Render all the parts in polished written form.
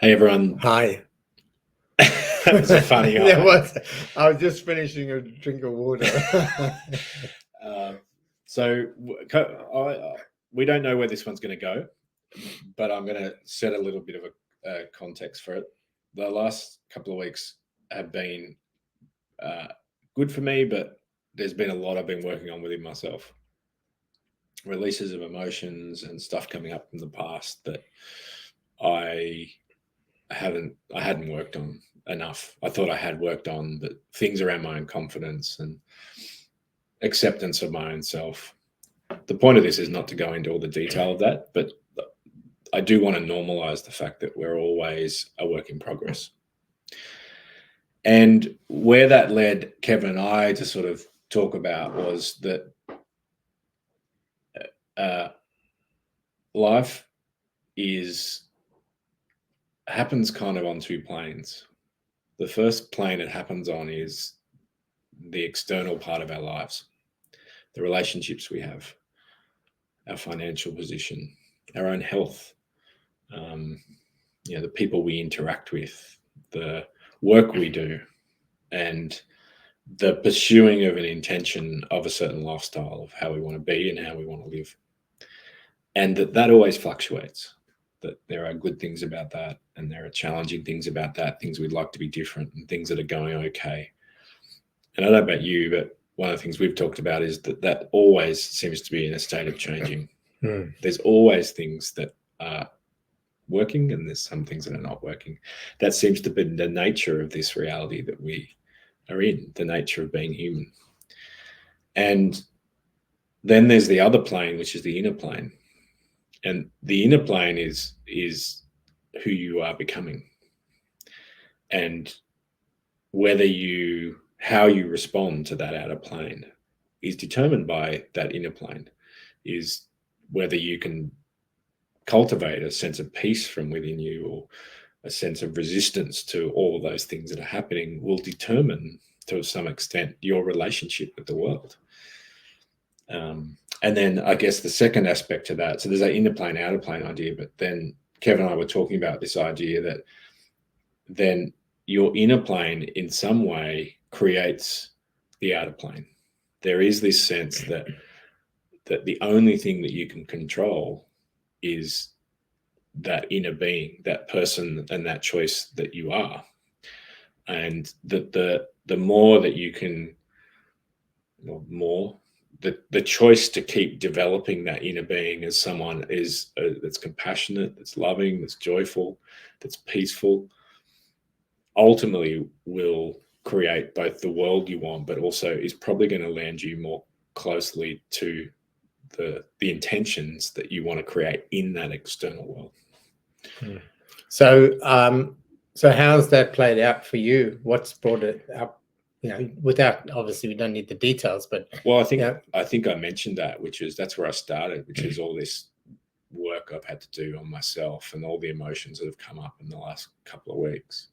Hey everyone. Hi. That was a funny That hi. was, I was just finishing a drink of water. We don't know where this one's going to go, but I'm going to set a little bit of a context for it. The last couple of weeks have been good for me, but there's been a lot I've been working on within myself. Releases of emotions and stuff coming up from the past that I hadn't worked on enough. I thought I had worked on, but things around my own confidence and acceptance of my own self. The point of this is not to go into all the detail of that, but I do want to normalize the fact that we're always a work in progress. And where that led Kevin and I to sort of talk about was that life happens kind of on two planes. The first plane it happens on is the external part of our lives, the relationships we have, our financial position, our own health, the people we interact with, the work we do, and the pursuing of an intention of a certain lifestyle of how we want to be and how we want to live. And that always fluctuates, that there are good things about that and there are challenging things about that, things we'd like to be different and things that are going okay. And I don't know about you, but one of the things we've talked about is that always seems to be in a state of changing. There's always things that are working and there's some things that are not working. That seems to be the nature of this reality that we are in, the nature of being human. And then there's the other plane, which is the inner plane. And the inner plane is who you are becoming. And how you respond to that outer plane is determined by that inner plane, is whether you can cultivate a sense of peace from within you or a sense of resistance to all of those things that are happening will determine to some extent your relationship with the world. And then I guess the second aspect to that, so there's that inner plane, outer plane idea, but then Kevin and I were talking about this idea that then your inner plane in some way creates the outer plane. There is this sense that the only thing that you can control is that inner being, that person and that choice that you are. And that the more that you can, the choice to keep developing that inner being as someone that's compassionate, that's loving, that's joyful, that's peaceful, ultimately will create both the world you want, but also is probably going to land you more closely to the intentions that you want to create in that external world. So how's that played out for you? What's brought it up? Without, obviously we don't need the details, but well, I think I mentioned that's where I started, which is all this work I've had to do on myself and all the emotions that have come up in the last couple of weeks.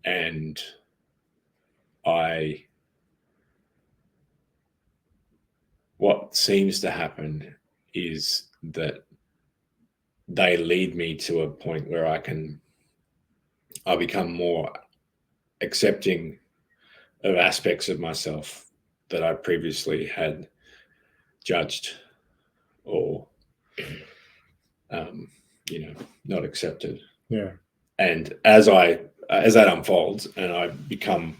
And what seems to happen is that they lead me to a point where I become more accepting of aspects of myself that I previously had judged or, not accepted. Yeah. And as that unfolds and I become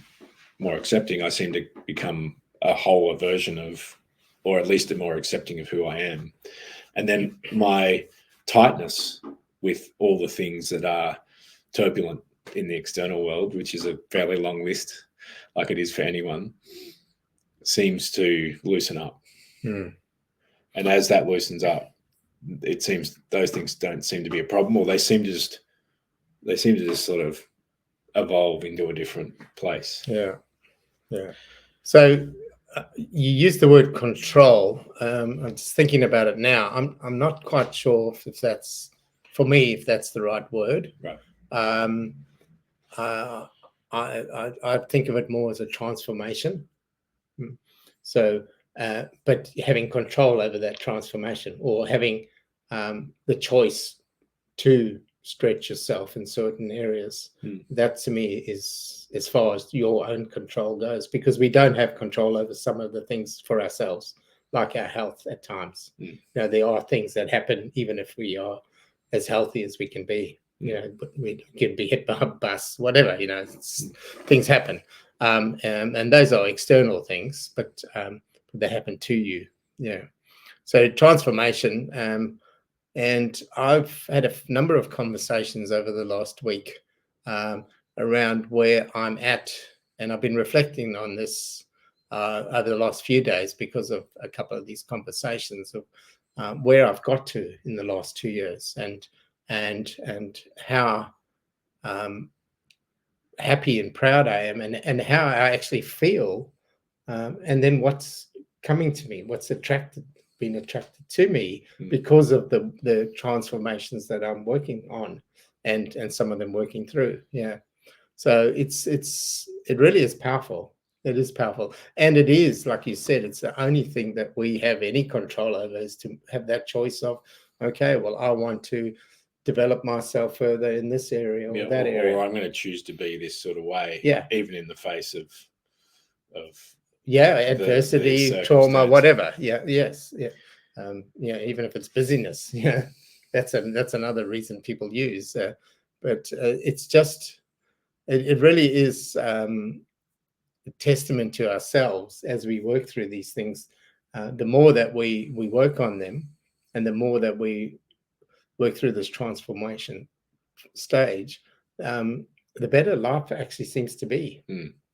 more accepting, I seem to become a wholer version of, or at least a more accepting of who I am. And then my tightness with all the things that are turbulent in the external world, which is a fairly long list, like it is for anyone, seems to loosen up. And as that loosens up, it seems those things don't seem to be a problem, or they seem to just sort of evolve into a different place. Yeah. So you use the word control. I'm just thinking about it now. I'm not quite sure if that's, for me, if that's the right word. Right. I think of it more as a transformation. So, but having control over that transformation, or having the choice to stretch yourself in certain areas. Mm. That to me is as far as your own control goes, because we don't have control over some of the things for ourselves, like our health at times. Mm. You know, there are things that happen even if we are as healthy as we can be. You know, but we can be hit by a bus, whatever. You know, things happen, and those are external things, but they happen to you. Yeah. So transformation, and I've had a number of conversations over the last week around where I'm at, and I've been reflecting on this over the last few days because of a couple of these conversations of where I've got to in the last 2 years, and how happy and proud I am, and how I actually feel, and then what's coming to me, what's been attracted to me because of the transformations that I'm working on, and some of them working through. Yeah. So it really is powerful. It is powerful, and it is, like you said, it's the only thing that we have any control over, is to have that choice of, okay, well, I want to develop myself further in this area or that area, or I'm going to choose to be this sort of way, yeah, even in the face of adversity, trauma, whatever. Yeah, yes, yeah, even if it's busyness, yeah, that's another reason people use. But it's just, it really is a testament to ourselves as we work through these things. The more that we work on them, and the more that we work through this transformation stage, the better life actually seems to be.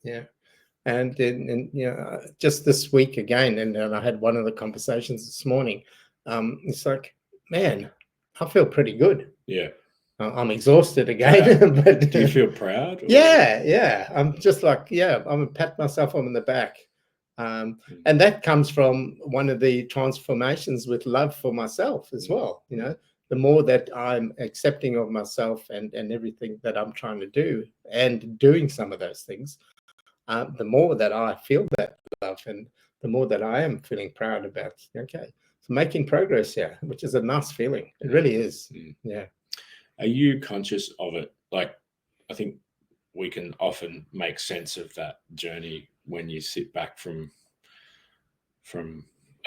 Yeah. And just this week again, and I had one of the conversations this morning. It's like, man, I feel pretty good. Yeah. I'm exhausted again. But do you feel proud? Or? Yeah. I'm just like, I'm gonna pat myself on the back. And that comes from one of the transformations with love for myself as well. You know, the more that I'm accepting of myself and everything that I'm trying to do, and doing some of those things, the more that I feel that love, and the more that I am feeling proud about, okay, so making progress here, which is a nice feeling. It really is. Yeah. Are you conscious of it? Like, I think we can often make sense of that journey when you sit back from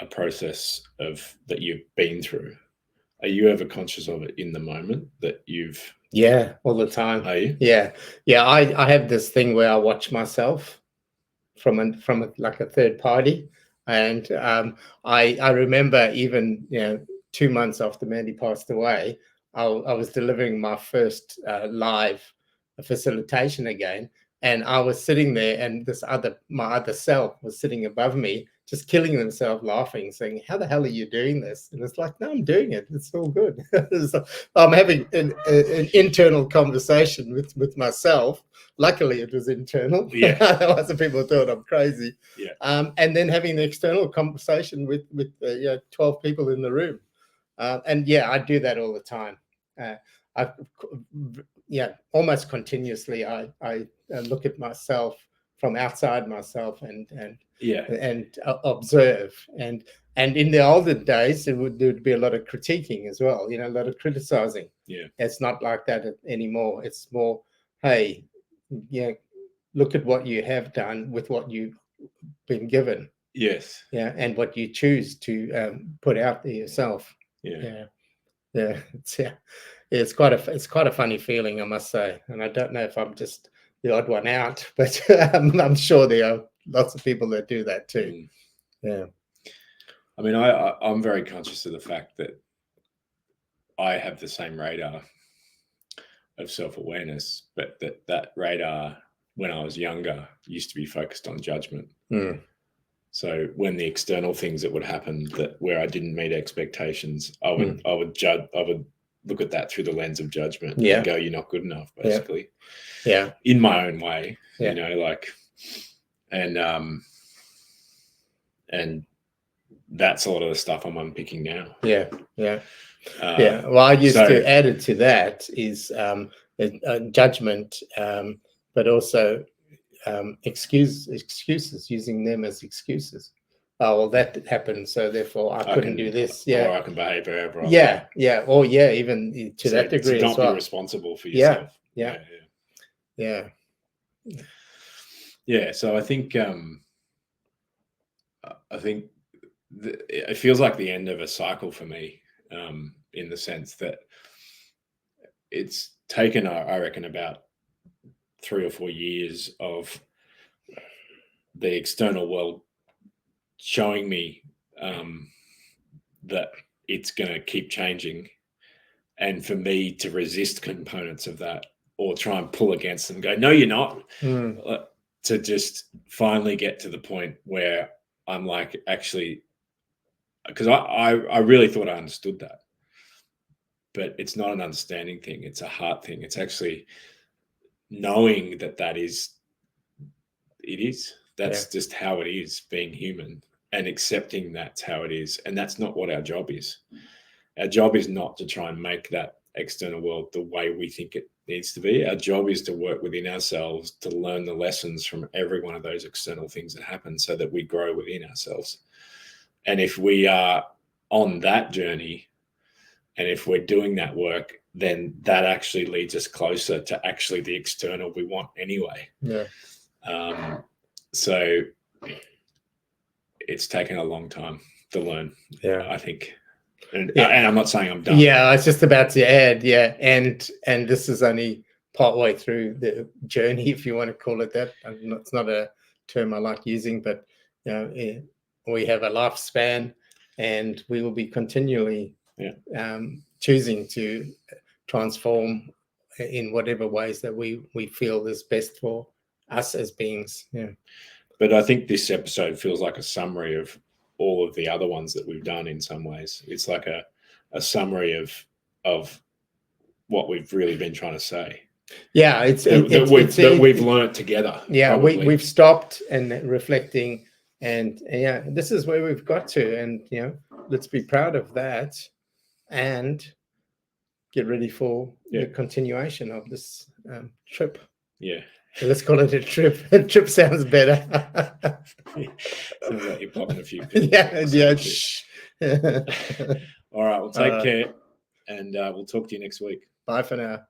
a process that you've been through. Are you ever conscious of it in the moment that you've? Yeah, all the time. Are you? Yeah. I have this thing where I watch myself from like a third party, and I remember even 2 months after Mandy passed away, I was delivering my first live facilitation again, and I was sitting there, and my other self was sitting above me, just killing themselves laughing, saying, "How the hell are you doing this?" And it's like, no, I'm doing it. It's all good. I'm having an internal conversation with myself. Luckily, it was internal. Yeah. Otherwise, the people thought I'm crazy. Yeah. And then having the external conversation with 12 people in the room. And I do that all the time. Almost continuously, I look at myself from outside myself and observe. And in the olden days, there would be a lot of critiquing as well, a lot of criticizing. Yeah. It's not like that anymore. It's more, hey, look at what you have done with what you've been given. Yes. Yeah, and what you choose to put out there yourself. Yeah. It's quite a funny feeling, I must say, and I don't know if I'm just the odd one out, but I'm sure there are lots of people that do that too. Yeah. I mean, I'm very conscious of the fact that I have the same radar of self-awareness, but that radar, when I was younger, used to be focused on judgment. So when the external things that would happen where I didn't meet expectations, I would judge. I would look at that through the lens of judgment and go, "You're not good enough," basically. Yeah. In my own way, and that's a lot of the stuff I'm unpicking now. Yeah. Well, I used to add it to that is judgment, but also excuses, using them as excuses. oh, well, that happened, so therefore I couldn't do this. Or I can behave however I yeah, yeah, or yeah, even to that degree to not as well. be responsible for yourself. Yeah. So I think it feels like the end of a cycle for me, in the sense that it's taken, I reckon, about 3 or 4 years of the external world showing me that it's going to keep changing, and for me to resist components of that or try and pull against them, go, no, you're not. To just finally get to the point where I'm like, actually, because I really thought I understood that, but it's not an understanding thing. It's a heart thing. It's actually knowing that is that's just how it is, being human, and accepting that's how it is. And that's not what our job is. Our job is not to try and make that external world the way we think it needs to be. Our job is to work within ourselves, to learn the lessons from every one of those external things that happen, so that we grow within ourselves. And if we are on that journey, and if we're doing that work, then that actually leads us closer to actually the external we want anyway. So it's taken a long time to learn, I think. And I'm not saying I'm done. Yeah, I was just about to add, and this is only partway through the journey, if you want to call it that. It's not a term I like using, but we have a lifespan, and we will be continually choosing to transform in whatever ways that we feel is best for us as beings. But I think this episode feels like a summary of all of the other ones that we've done in some ways. It's like a summary of what we've really been trying to say. Yeah, we've learned together. Yeah, we've stopped and reflecting, and this is where we've got to, and let's be proud of that, and get ready for the continuation of this trip. Yeah. Let's call it a trip. A trip sounds better. Sounds like you're popping a few pills. All right, well, take care, and we'll talk to you next week. Bye for now.